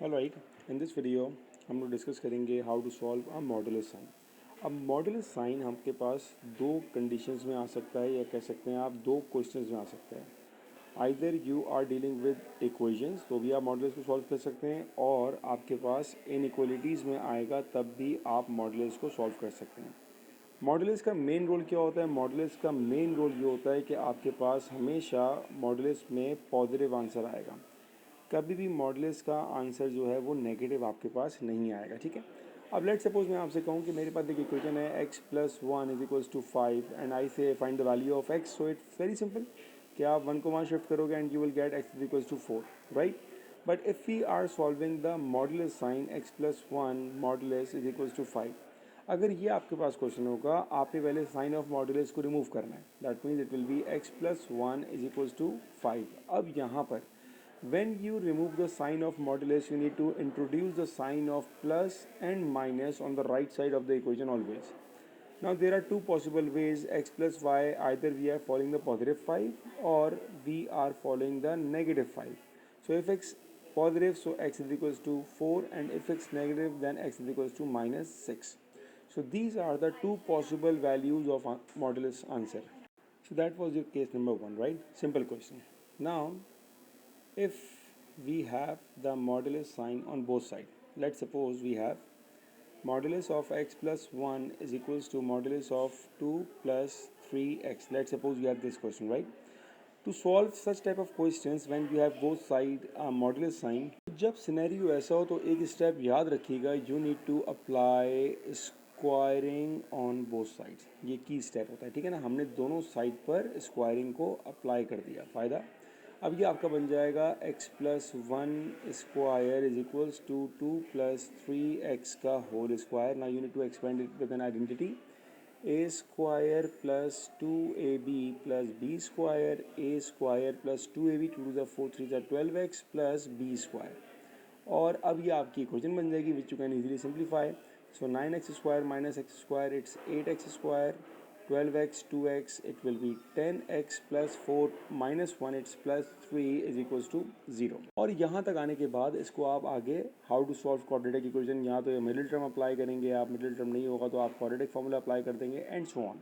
Alright, in this video हम लोग discuss करेंगे how to solve a modulus sign. अब मॉडुलस साइन आपके पास दो कंडीशंस में आ सकता है, या कह सकते हैं आप दो क्वेश्चंस में आ सकता है। Either you are dealing with equations, तो भी आप मॉडुलस को सॉल्व कर सकते हैं, और आपके पास इनइक्वालिटीज़ में आएगा तब भी आप मॉडुलस को सॉल्व कर सकते हैं। मॉडुलस का मेन रोल क्या होता है? मॉडुलस का मेन रोल ये होता है कि आपके पास हमेशा मॉडुलस में पॉजिटिव आंसर आएगा। कभी भी मॉडुलस का आंसर जो है वो नेगेटिव आपके पास नहीं आएगा। ठीक है, अब लेट सपोज मैं आपसे कहूँ कि मेरे पास एक इक्वेशन है x plus one is equals to 5 and I say find the value of x। So it's very simple कि आप वन को वहाँ शिफ्ट करोगे and you will get x is equals to 4, right. But if we are solving the modulus sign x plus one modulus is equals to 5, अगर ये आपके पास question होगा, आपने पहले साइन ऑफ मॉडुलस को रिमूव करना है। That means it will be x plus one is equals to 5। अब यहाँ पर when you remove the sign of modulus, you need to introduce the sign of plus and minus on the right side of the equation always. Now there are two possible ways x plus y, either we are following the positive 5 or we are following the negative 5. So if x positive, so x is equals to 4, and if x negative, then x is equals to minus 6. So these are the two possible values of modulus answer. So that was your case number one, right? Simple question. Now if we have the modulus sign on both sides, let's suppose we have modulus of x plus 1 is equals to modulus of 2 plus 3x. Let's suppose we have this question, right? To solve such type of questions when you have both side modulus sign, जब scenario ऐसा हो तो एक step याद रखिएगा, you need to apply squaring on both sides. ये key step होता है, ठीक है ना। हमने दोनों साइड पर स्क्वायरिंग को अप्लाई कर दिया, फ़ायदा। अब ये आपका बन जाएगा x plus one square is equals to 2 plus 3x का whole square. Now you need to expand it with an identity, A square plus 2ab plus B square, A square plus 2ab, 2 to the 4 3 ज़ा 12x plus B square. और अब ये आपकी equation बन जाएगी which you can easily simplify. So 9x square minus x square, it's 8x square, 12x 2x, it will be 10x plus 4 minus 1, it's plus 3 is equals to 0। और यहाँ तक आने के बाद इसको आप आगे how to solve quadratic equation, यहाँ तो मिडिल टर्म अप्लाई करेंगे आप, मिडिल टर्म नहीं होगा तो आप क्वाड्रेटिक फार्मूला अप्लाई कर देंगे एंड सो ऑन।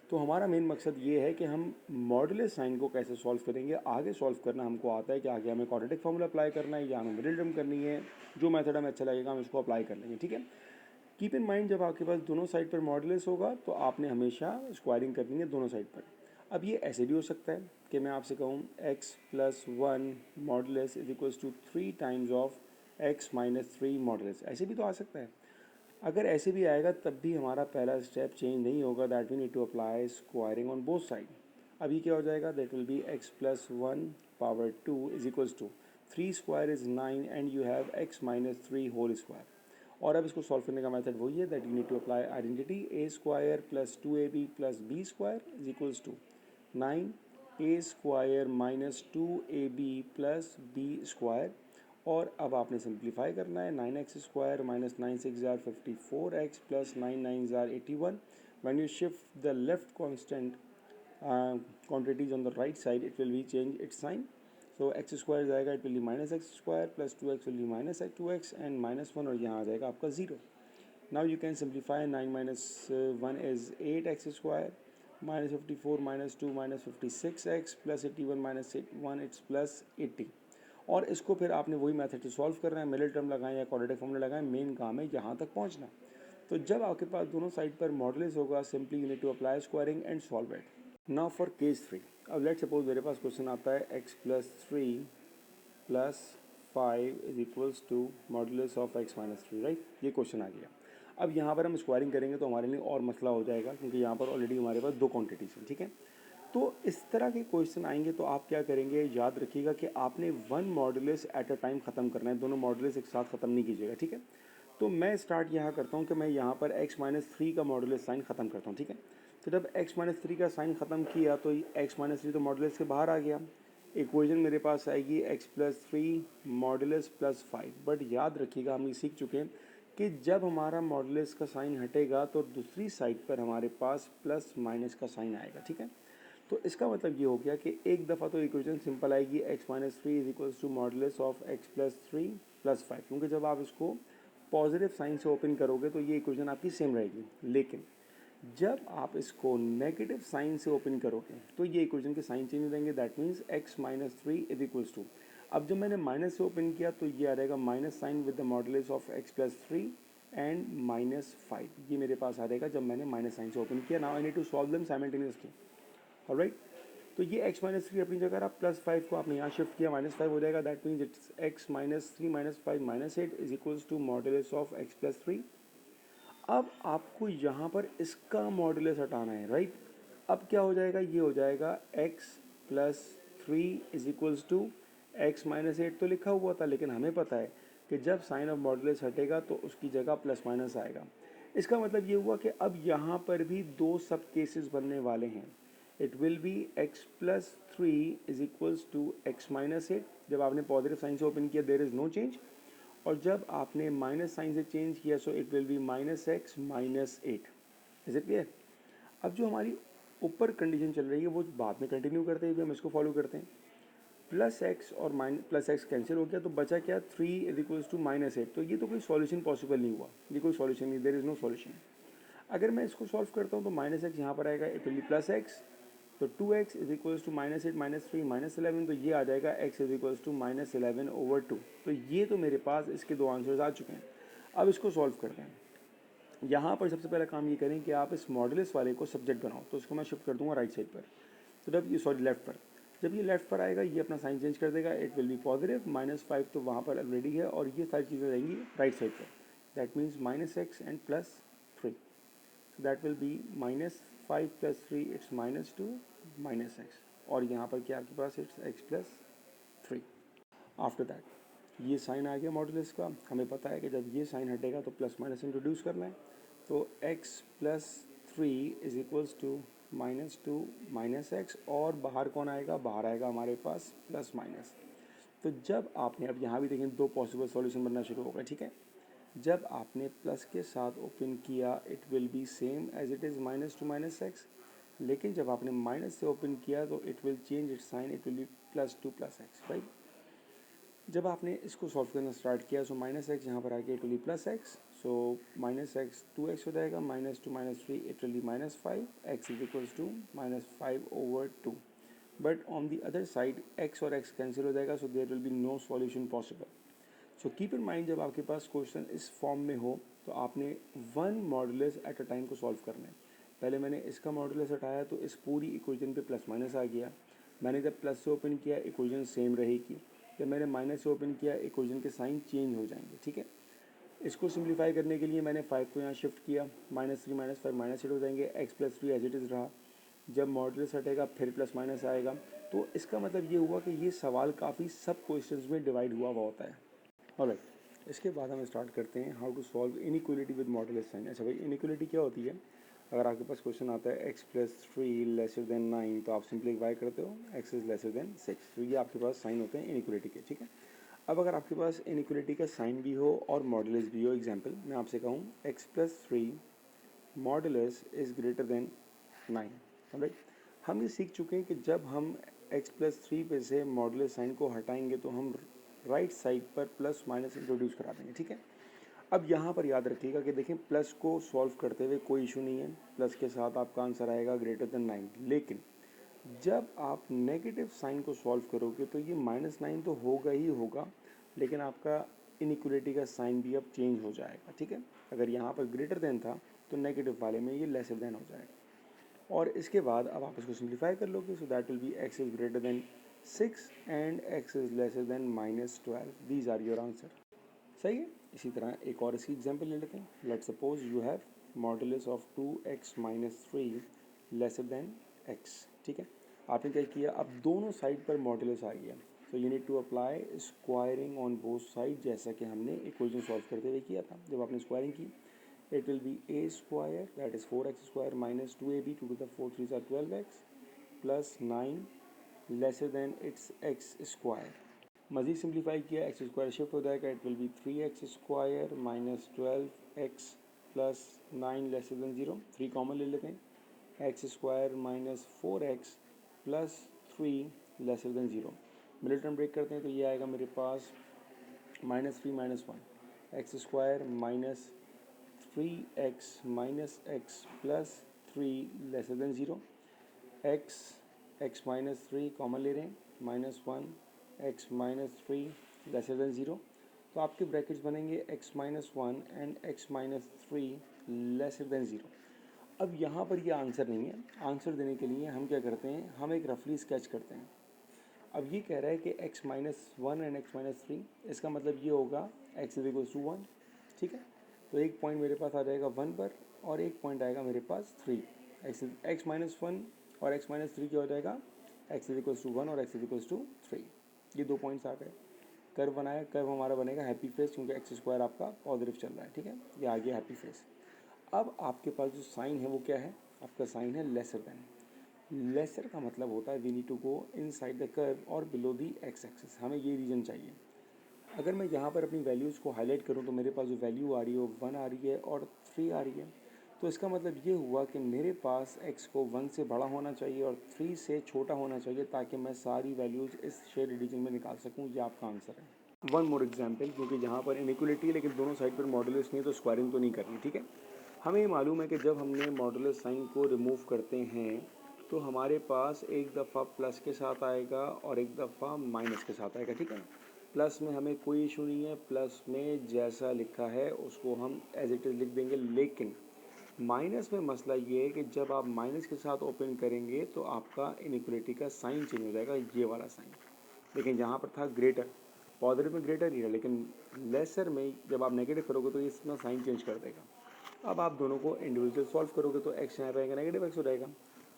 तो हमारा मेन मकसद ये है कि हम मॉडुलस साइन को कैसे सॉल्व करेंगे। आगे सॉल्व करना हमको आता है कि आगे हमें क्वाड्रेटिक फार्मूला अप्लाई करना है या हमें मिडिल टर्म करनी है, जो मेथड हमें अच्छा लगेगा हम इसको अप्लाई कर लेंगे, ठीक है। कीप इन माइंड, जब आपके पास दोनों साइड पर मॉडुलस होगा तो आपने हमेशा स्क्वायरिंग करनी है दोनों साइड पर। अब ये ऐसे भी हो सकता है कि मैं आपसे कहूँ x plus one modulus is equals to 3 times of x minus 3 modulus, ऐसे भी तो आ सकता है। अगर ऐसे भी आएगा तब भी हमारा पहला स्टेप चेंज नहीं होगा, that we need to apply squaring on both side. अब ये क्या हो जाएगा, that will be x plus one power two is equals to 3 square is 9 and you have x minus 3 whole square. और अब इसको सॉल्व करने का मेथड वही है, that you need to apply identity, A square plus 2ab plus B square is equals to 9 A square minus 2ab plus B square. और अब आपने सिंप्लीफाई करना है, 9x स्क्वायर माइनस 9 6 जार 54x प्लस 9 9 जार 81। When you shift the left constant quantities on the right side, it will be change its sign. So x square जाएगा, it will be minus x square plus 2x will be minus 2x and minus one, और यहाँ आ जाएगा आपका 0। Now you can simplify, 9 minus one is 8x square minus 54 minus 2 minus 56x plus 81 minus 1, it's plus 80। और इसको फिर आपने वही मेथड से सॉल्व करना है, मिडिल टर्म लगाएं या क्वाड्रेटिक फॉर्मूला लगाएं, मेन काम है यहाँ तक पहुँचना। तो जब आपके पास दोनों साइड पर मॉडुलस होगा, simply you need to apply squaring and solve it. Now for case 3, अब लेट सपोज मेरे पास क्वेश्चन आता है x plus 3 plus 5 is equals to modulus of x minus 3, right. ये क्वेश्चन आ गया। अब यहाँ पर हम स्क्वायरिंग करेंगे तो हमारे लिए और मसला हो जाएगा, क्योंकि यहाँ पर ऑलरेडी हमारे पास दो क्वांटिटीज हैं, ठीक है। तो इस तरह के क्वेश्चन आएंगे तो आप क्या करेंगे, याद रखिएगा कि आपने one modulus at a time ख़त्म करना है, दोनों मॉडुलस एक साथ ख़त्म नहीं कीजिएगा, ठीक है। तो मैं स्टार्ट यहाँ करता हूँ कि मैं यहाँ पर x माइनस 3 का मॉडुलस साइन ख़त्म करता हूँ, ठीक है। तो जब x माइनस 3 का साइन ख़त्म किया तो x माइनस 3 तो मॉडुलस के बाहर आ गया। इक्वेशन मेरे पास आएगी x plus 3 modulus plus 5। But याद रखिएगा, हम ये सीख चुके हैं कि जब हमारा मॉडुलस का साइन हटेगा तो दूसरी साइड पर हमारे पास प्लस माइनस का साइन आएगा, ठीक है। तो इसका मतलब ये हो गया कि एक दफ़ा तो इक्वेशन सिंपल आएगी, x minus 3 is equals to modulus of x plus 3 +5, क्योंकि जब आप इसको पॉजिटिव साइन से ओपन करोगे तो ये इक्वेशन आपकी सेम रहेगी। लेकिन जब आप इसको नेगेटिव साइन से ओपन करोगे तो ये इक्वेशन के साइन चेंज हो जाएंगे। That means x-3 is equals to, अब जब मैंने माइनस से ओपन किया तो ये आ जाएगा minus sign with the modulus of x+3 and -5, ये मेरे पास आ जाएगा जब मैंने माइनस साइन से ओपन किया। Now I need to solve them simultaneously. Alright, तो ये x-3 अपनी जगह, आप +5 को आपने यहाँ शिफ्ट किया, -5 हो जाएगा। That means it's x-3 -5 -8 is equals to modulus of x+3। अब आपको यहाँ पर इसका मॉडुलस हटाना है, राइट। अब क्या हो जाएगा, ये हो जाएगा x+3 is equals to x-8 तो लिखा हुआ था, लेकिन हमें पता है कि जब साइन ऑफ मॉडुलस हटेगा तो उसकी जगह प्लस माइनस आएगा। इसका मतलब ये हुआ कि अब यहाँ पर भी दो सब केसेस बनने वाले हैं। It will be x+3 is equals to x-8, जब आपने पॉजिटिव साइन से ओपन किया देयर इज़ नो चेंज, और जब आपने माइनस साइन से चेंज किया so it will be -x-8। Is it clear. अब जो हमारी ऊपर कंडीशन चल रही है वो बाद में कंटिन्यू करते हुए हम इसको फॉलो करते हैं। +x और +x कैंसिल हो गया तो बचा क्या, 3 इज इक्वल्स टू -8। तो ये तो कोई सॉल्यूशन पॉसिबल नहीं हुआ, ये कोई सॉल्यूशन नहीं, देयर इज़ नो सॉल्यूशन। अगर मैं इसको सॉल्व करता हूँ तो -x यहाँ पर आएगा, इट विल बी +x, तो 2x इज इक्वल्स टू -8 -3 -11, तो ये आ जाएगा x इज इक्वल्स टू -11/2। तो ये तो मेरे पास इसके दो आंसर्स आ चुके हैं। अब इसको सॉल्व करते हैं। यहाँ पर सबसे पहला काम ये करें कि आप इस मॉडुलस वाले को सब्जेक्ट बनाओ, तो उसको मैं शिफ्ट कर दूंगा राइट साइड पर। तो जब ये लेफ्ट पर, जब ये लेफ्ट पर आएगा ये अपना साइन चेंज कर देगा, इट विल बी पॉजिटिव, -5 तो वहाँ पर ऑलरेडी है, और ये सारी चीज़ें रहेंगी राइट साइड पर। That means -x and +3, that will be -5 + 3 it's -2 -x, और यहाँ पर क्या आपके पास, इट्स x+3। आफ्टर दैट ये साइन आ गया मॉडुलस का, हमें पता है कि जब ये साइन हटेगा तो प्लस माइनस इंट्रोड्यूस करना है। तो x+3 is equals to -2 -x, और बाहर कौन आएगा, बाहर आएगा हमारे पास प्लस माइनस। तो जब आपने, अब यहाँ भी देखें दो पॉसिबल सॉल्यूशन बनना शुरू होगा, ठीक है। जब आपने प्लस के साथ ओपन किया it will be same as it is -2 -x, लेकिन जब आपने माइनस से ओपन किया तो it will change its sign, it will be +2 +x, right. जब आपने इसको सॉल्व करना स्टार्ट किया सो -x यहाँ पर आ गया, it will be +x, so -x 2x हो जाएगा, -2 -3 it will be -5, x is equals to -5/2। But on the other side x और x कैंसिल हो जाएगा, so there will be no solution possible. So keep in mind, जब आपके पास question इस form में हो तो आपने one modulus at a time को सॉल्व करना है। पहले मैंने इसका मॉडुलस हटाया तो इस पूरी इक्वेशन पे प्लस माइनस आ गया। मैंने जब प्लस से ओपन किया इक्वेशन सेम रहेगी, जब मैंने माइनस से ओपन किया इक्वेशन के साइन चेंज हो जाएंगे, ठीक है। इसको सिंप्लीफाई करने के लिए मैंने 5 को यहाँ शिफ्ट किया, -3 -5 -8 हो जाएंगे, x+3 एज इट इज़ रहा। जब मॉडुलस हटेगा फिर प्लस माइनस आएगा, तो इसका मतलब ये हुआ कि ये सवाल काफ़ी सब क्वेश्चंस में डिवाइड हुआ होता है। ऑलराइट, इसके बाद हम स्टार्ट करते हैं how to solve inequality with modulus sign. अच्छा भाई, इनइक्वलिटी क्या होती है, अगर आपके पास क्वेश्चन आता है x+3 लेसर देन 9 तो आप सिंप्लीफाई करते हो x इज़ लेसर देन 6, तो ये आपके पास साइन होते हैं इनइक्वलिटी के, ठीक है। अब अगर आपके पास इनइक्वलिटी का साइन भी हो और मॉडुलस भी हो, एग्जांपल मैं आपसे कहूँ x+3 modulus is greater then 9, right. हम ये सीख चुके हैं कि जब हम x+3 पे से मॉडुलस साइन को हटाएंगे तो हम राइट साइड पर प्लस माइनस इंट्रोड्यूस करा देंगे, ठीक है। अब यहाँ पर याद रखिएगा कि देखें प्लस को सॉल्व करते हुए कोई इशू नहीं है, प्लस के साथ आपका आंसर आएगा ग्रेटर देन 9, लेकिन जब आप नेगेटिव साइन को सॉल्व करोगे तो ये -9 तो होगा ही होगा, लेकिन आपका इनइक्वलिटी का साइन भी अब चेंज हो जाएगा, ठीक है। अगर यहाँ पर ग्रेटर देन था तो नेगेटिव वाले में ये लेसर देन हो जाएगा। और इसके बाद अब आप इसको सिंप्लीफाई कर लोगे, so that will be x is greater than 6 and x is lesser than -12, these are your answer. सही है। इसी तरह एक और इसकी एग्जांपल ले लेते हैं। Let suppose you have modulus of 2x - 3 lesser then x, ठीक है। आपने क्या किया, अब दोनों साइड पर मॉडुलस आ गया, so you need to apply squaring on both side, जैसा कि हमने इक्वेशन सॉल्व करते हुए किया था। जब आपने स्क्वायरिंग की it will B a square that is 4x² - 2ab 2 to the 4 3s are 12x plus 9 lesser than its x square. मज़ीद सिंप्लीफाई किया, एक्स स्क्वायर शिफ्ट हो जाएगा, it will be 3x² - 12x plus 9 lesser than 0, 3 common ले लेते हैं, x² - 4x plus 3 lesser than 0, middle term break करते हैं तो ये आएगा मेरे पास -3 - 1 x square minus 3x plus 3 lesser than 0 x minus 3 common ले रहे हैं -1 x माइनस 3 लेसर देन 0। तो आपके ब्रैकेट्स बनेंगे x-1 and x-3 laser than 0। अब यहाँ पर ये आंसर नहीं है। आंसर देने के लिए हम क्या करते हैं, हम एक रफली स्केच करते हैं। अब ये कह रहा है कि x-1 एंड x-3, इसका मतलब ये होगा x इज इक्वल टू 1, ठीक है। तो एक पॉइंट मेरे पास आ जाएगा 1 पर और एक पॉइंट आएगा मेरे पास 3। x-1 और x-3 क्या हो जाएगा, x इज इक्वल टू 1 और x इज इक्वल टू 3। ये 2 पॉइंट्स आ गए। कर्व बनाया, कर्व हमारा बनेगा हैप्पी फेस, क्योंकि एक्स स्क्वायर आपका पॉजिटिव चल रहा है, ठीक है। ये आ गया हैप्पी फेस। अब आपके पास जो साइन है वो क्या है, आपका साइन है लेसर देन। लेसर का मतलब होता है we need to go inside the curve और बिलो दी एक्स एक्सिस, हमें ये रीजन चाहिए। अगर मैं यहाँ पर अपनी वैल्यूज़ को हाईलाइट करूँ तो मेरे पास जो वैल्यू आ रही है वो 1 आ रही है और 3 आ रही है। तो इसका मतलब ये हुआ कि मेरे पास x को 1 से बड़ा होना चाहिए और 3 से छोटा होना चाहिए, ताकि मैं सारी वैल्यूज़ इस शेड रीजन में निकाल सकूँ। ये आपका आंसर है। वन मोर एग्जाम्पल, क्योंकि यहाँ पर इनइक्वलिटी है लेकिन दोनों साइड पर मॉडुलस नहीं है तो स्क्वायरिंग तो नहीं करनी, ठीक है। हमें ये मालूम है कि जब हमने मॉडुलस साइन को रिमूव करते हैं तो हमारे पास एक दफ़ा प्लस के साथ आएगा और एक दफ़ा माइनस के साथ आएगा, ठीक है। प्लस में हमें कोई इशू नहीं है, प्लस में जैसा लिखा है उसको हम एज इट इज़ लिख देंगे। लेकिन माइनस में मसला ये है कि जब आप माइनस के साथ ओपन करेंगे तो आपका इनइक्वलिटी का साइन चेंज हो जाएगा, ये वाला साइन। लेकिन यहाँ पर था ग्रेटर, पॉजिटिव में ग्रेटर ही है, लेकिन लेसर में जब आप नेगेटिव करोगे तो इसमें साइन चेंज कर देगा। अब आप दोनों को इंडिविजुअल सॉल्व करोगे तो एक्स यहाँ रहेगा नेगेटिव एक्स हो जाएगा।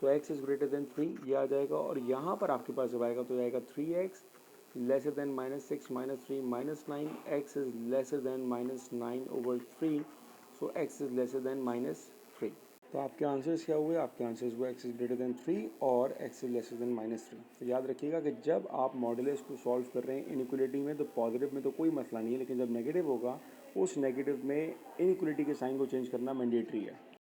सो एक्स इज़ ग्रेटर देन 3 ये आ जाएगा, और यहाँ पर आपके पास जब आएगा तो आएगा 3x lesser than -6 -3 -9, x is lesser then -9/3, so x is lesser then -3। तो आपके आंसर्स क्या हुए, आपके आंसर्स हुए एक्स इज ग्रेटर देन 3 और एक्स इज लेसर देन -3। तो याद रखिएगा कि जब आप मॉडुलस को सॉल्व कर रहे हैं इनइक्वलिटी में तो पॉजिटिव में तो कोई मसला नहीं है, लेकिन जब नेगेटिव होगा उस नेगेटिव में इनइक्वलिटी के साइन को चेंज करना मैंडेटरी है।